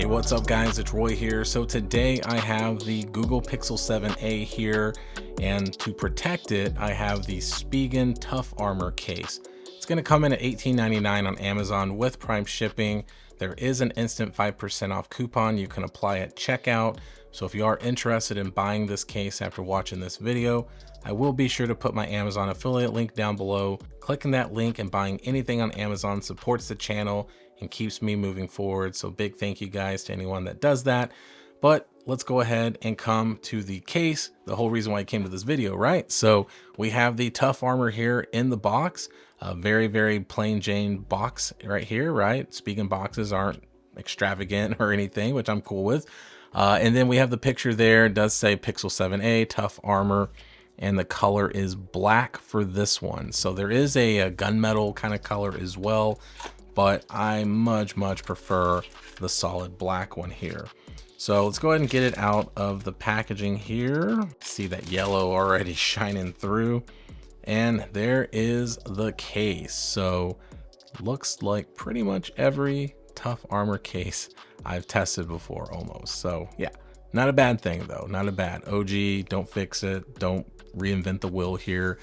What's up guys, it's Roy here. So today I have the Google Pixel 7a here, and to protect it I have the Spigen Tough Armor case. It's going to come in at $18.99 on Amazon with Prime shipping. There is an instant 5% off coupon you can apply at checkout. So if you are interested in buying this case after watching this video, I will be sure to put my Amazon affiliate link down below. Clicking that link and buying anything on Amazon supports the channel and keeps me moving forward. So big thank you guys to anyone that does that. But let's go ahead and come to the case, the whole reason why I came to this video, right? So we have the Tough Armor here in the box, a very, very plain Jane box right here, right? Spigen boxes aren't extravagant or anything, which I'm cool with. And then we have the picture there. It does say Pixel 7a Tough Armor, and the color is black for this one. So there is a gunmetal kind of color as well, but I much prefer the solid black one here. So let's go ahead and get it out of the packaging here. See that yellow already shining through, and there is the case. So looks like pretty much every Tough Armor case I've tested before almost. So yeah, not a bad thing though, not a bad. OG, don't fix it, don't reinvent the wheel here.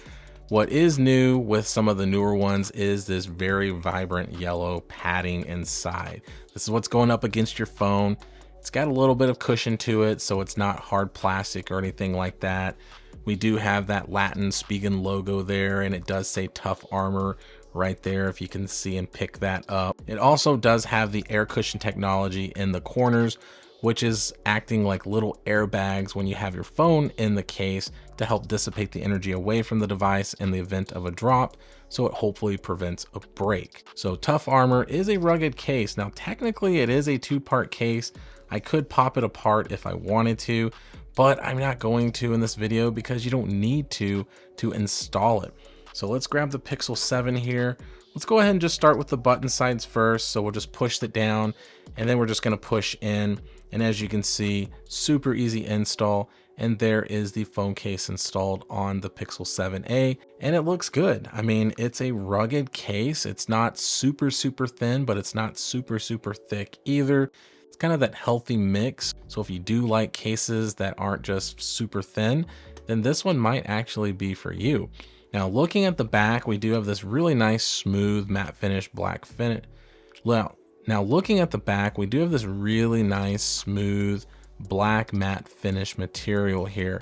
What is new with some of the newer ones is this very vibrant yellow padding inside. This is what's going up against your phone. It's got a little bit of cushion to it, so it's not hard plastic or anything like that. We do have that Latin Spigen logo there, and it does say Tough Armor right there if you can see and pick that up. It also does have the air cushion technology in the corners, which is acting like little airbags when you have your phone in the case to help dissipate the energy away from the device in the event of a drop, so it hopefully prevents a break. So Tough Armor is a rugged case. Now technically it is a two-part case. I could pop it apart if I wanted to, but I'm not going to in this video because you don't need to install it. So let's grab the Pixel 7 here. Let's go ahead and just start with the button sides first. So we'll just push it down, and then we're just gonna push in. And as you can see, super easy install. And there is the phone case installed on the Pixel 7a, and it looks good. I mean, it's a rugged case. It's not super thin, but it's not super thick either. It's kind of that healthy mix. So if you do like cases that aren't just super thin, then this one might actually be for you. Now, looking at the back, we do have this really nice, smooth, matte finish, black finish. Now looking at the back, we do have this really nice, smooth, black matte finish material here.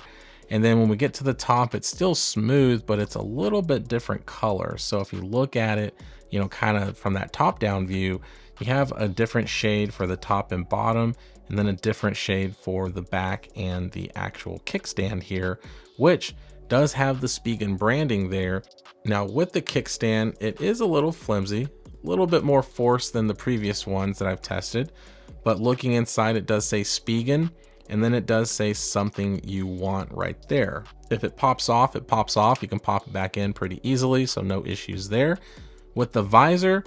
And then when we get to the top, it's still smooth, but it's a little bit different color. So if you look at it, you know, kind of from that top-down view, you have a different shade for the top and bottom, and then a different shade for the back and the actual kickstand here, which does have the Spigen branding there. Now with the kickstand, it is a little flimsy, a little bit more force than the previous ones that I've tested, but looking inside, it does say Spigen, and then it does say something you want right there. If it pops off, it pops off. You can pop it back in pretty easily, so no issues there. With the visor,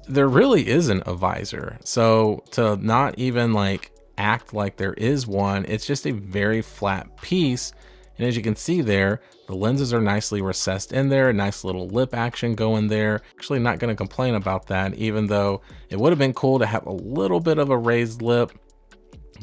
there really isn't a visor. So to not even like act like there is one, it's just a very flat piece. And as you can see there, the lenses are nicely recessed in there, a nice little lip action going there. Actually not going to complain about that, even though it would have been cool to have a little bit of a raised lip,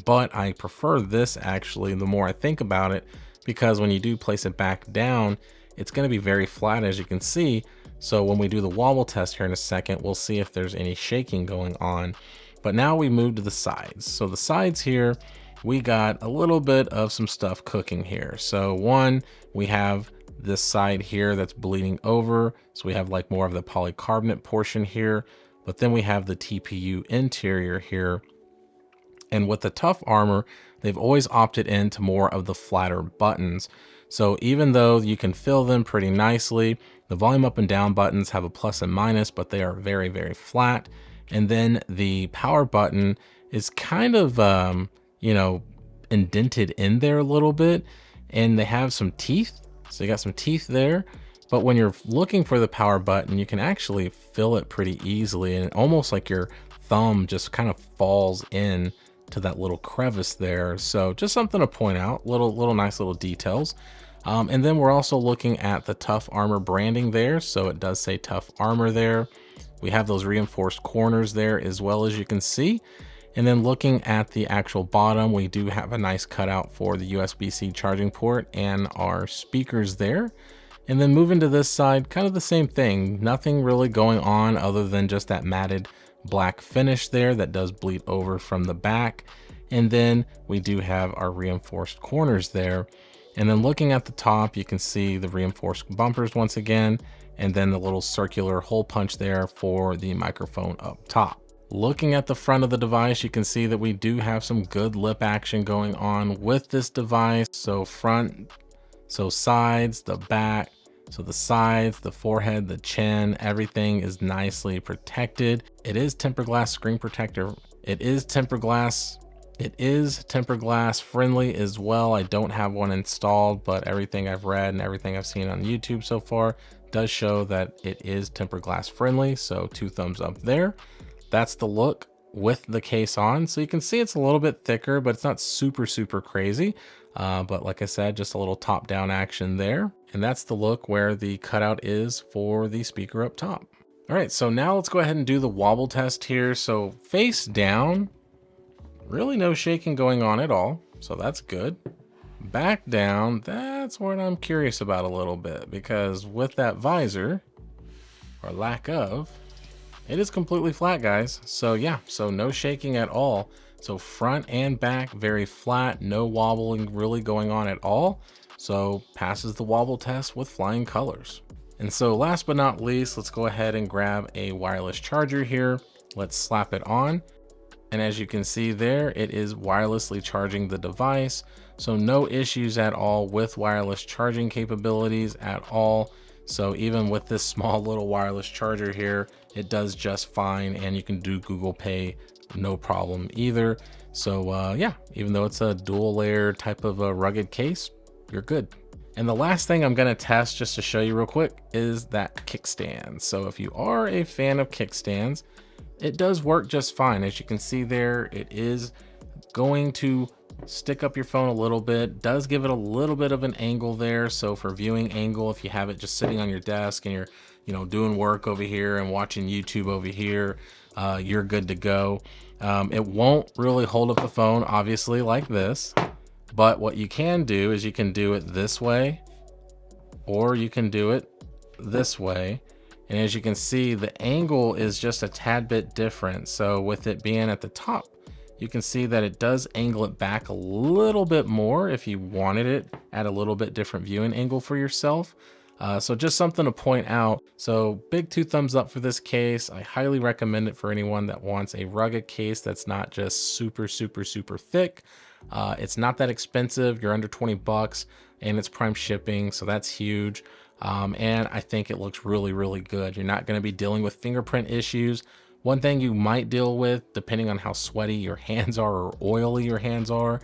but I prefer this actually the more I think about it, because when you do place it back down, it's going to be very flat, as you can see. So when we do the wobble test here in a second, we'll see if there's any shaking going on. But now we move to the sides. So the sides here, we got a little bit of some stuff cooking here. So one, we have this side here that's bleeding over. So we have like more of the polycarbonate portion here, but then we have the TPU interior here. And with the Tough Armor, they've always opted into more of the flatter buttons. So even though you can fill them pretty nicely, the volume up and down buttons have a plus and minus, but they are very flat. And then the power button is kind of, you know, indented in there a little bit, and they have some teeth. So you got some teeth there, but when you're looking for the power button, you can actually fill it pretty easily, and almost like your thumb just kind of falls in to that little crevice there. So just something to point out, little nice little details. And then we're also looking at the Tough Armor branding there. So it does say Tough Armor there. We have those reinforced corners there as well, as you can see. And then looking at the actual bottom, we do have a nice cutout for the USB-C charging port and our speakers there. And then moving to this side, kind of the same thing. Nothing really going on other than just that matted black finish there that does bleed over from the back. And then we do have our reinforced corners there. And then looking at the top, you can see the reinforced bumpers once again, and then the little circular hole punch there for the microphone up top. Looking at the front of the device, you can see that we do have some good lip action going on with this device. So front, so sides, the back, so the sides, the forehead, the chin, everything is nicely protected. It is tempered glass screen protector. It is tempered glass friendly as well. I don't have one installed, but everything I've read and everything I've seen on YouTube so far does show that it is tempered glass friendly. So 2 thumbs up there. That's the look with the case on. So you can see it's a little bit thicker, but it's not super crazy. But like I said, just a little top down action there. And that's the look where the cutout is for the speaker up top. All right, so now let's go ahead and do the wobble test here. So face down, really no shaking going on at all. So that's good. Back down, that's what I'm curious about a little bit, because with that visor, or lack of, it is completely flat, guys. So yeah, so no shaking at all. So front and back, very flat, no wobbling really going on at all. So passes the wobble test with flying colors. And so last but not least, let's go ahead and grab a wireless charger here. Let's slap it on. And as you can see there, it is wirelessly charging the device. So no issues at all with wireless charging capabilities at all. So even with this small little wireless charger here, it does just fine, and you can do Google Pay no problem either. So yeah, even though it's a dual layer type of a rugged case, you're good. And the last thing I'm gonna test just to show you real quick is that kickstand. So if you are a fan of kickstands, it does work just fine. As you can see there, it is going to stick up your phone a little bit, does give it a little bit of an angle there. So for viewing angle, if you have it just sitting on your desk and you're doing work over here and watching YouTube over here, you're good to go. It won't really hold up the phone, obviously, like this, but what you can do is you can do it this way, or you can do it this way. And as you can see, the angle is just a tad bit different. So with it being at the top, you can see that it does angle it back a little bit more if you wanted it at a little bit different viewing angle for yourself. So just something to point out. So big 2 thumbs up for this case. I highly recommend it for anyone that wants a rugged case that's not just super thick. It's not that expensive. You're under 20 bucks and it's prime shipping. So that's huge. And I think it looks really good. You're not going to be dealing with fingerprint issues. One thing you might deal with, depending on how sweaty your hands are or oily your hands are,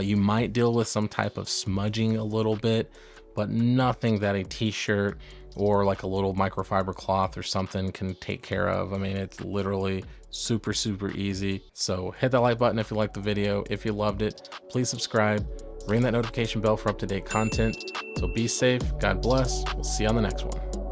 you might deal with some type of smudging a little bit, but nothing that a t-shirt or like a little microfiber cloth or something can take care of. I mean, it's literally super easy. So hit that like button if you liked the video. If you loved it, please subscribe, ring that notification bell for up-to-date content. So be safe, God bless, we'll see you on the next one.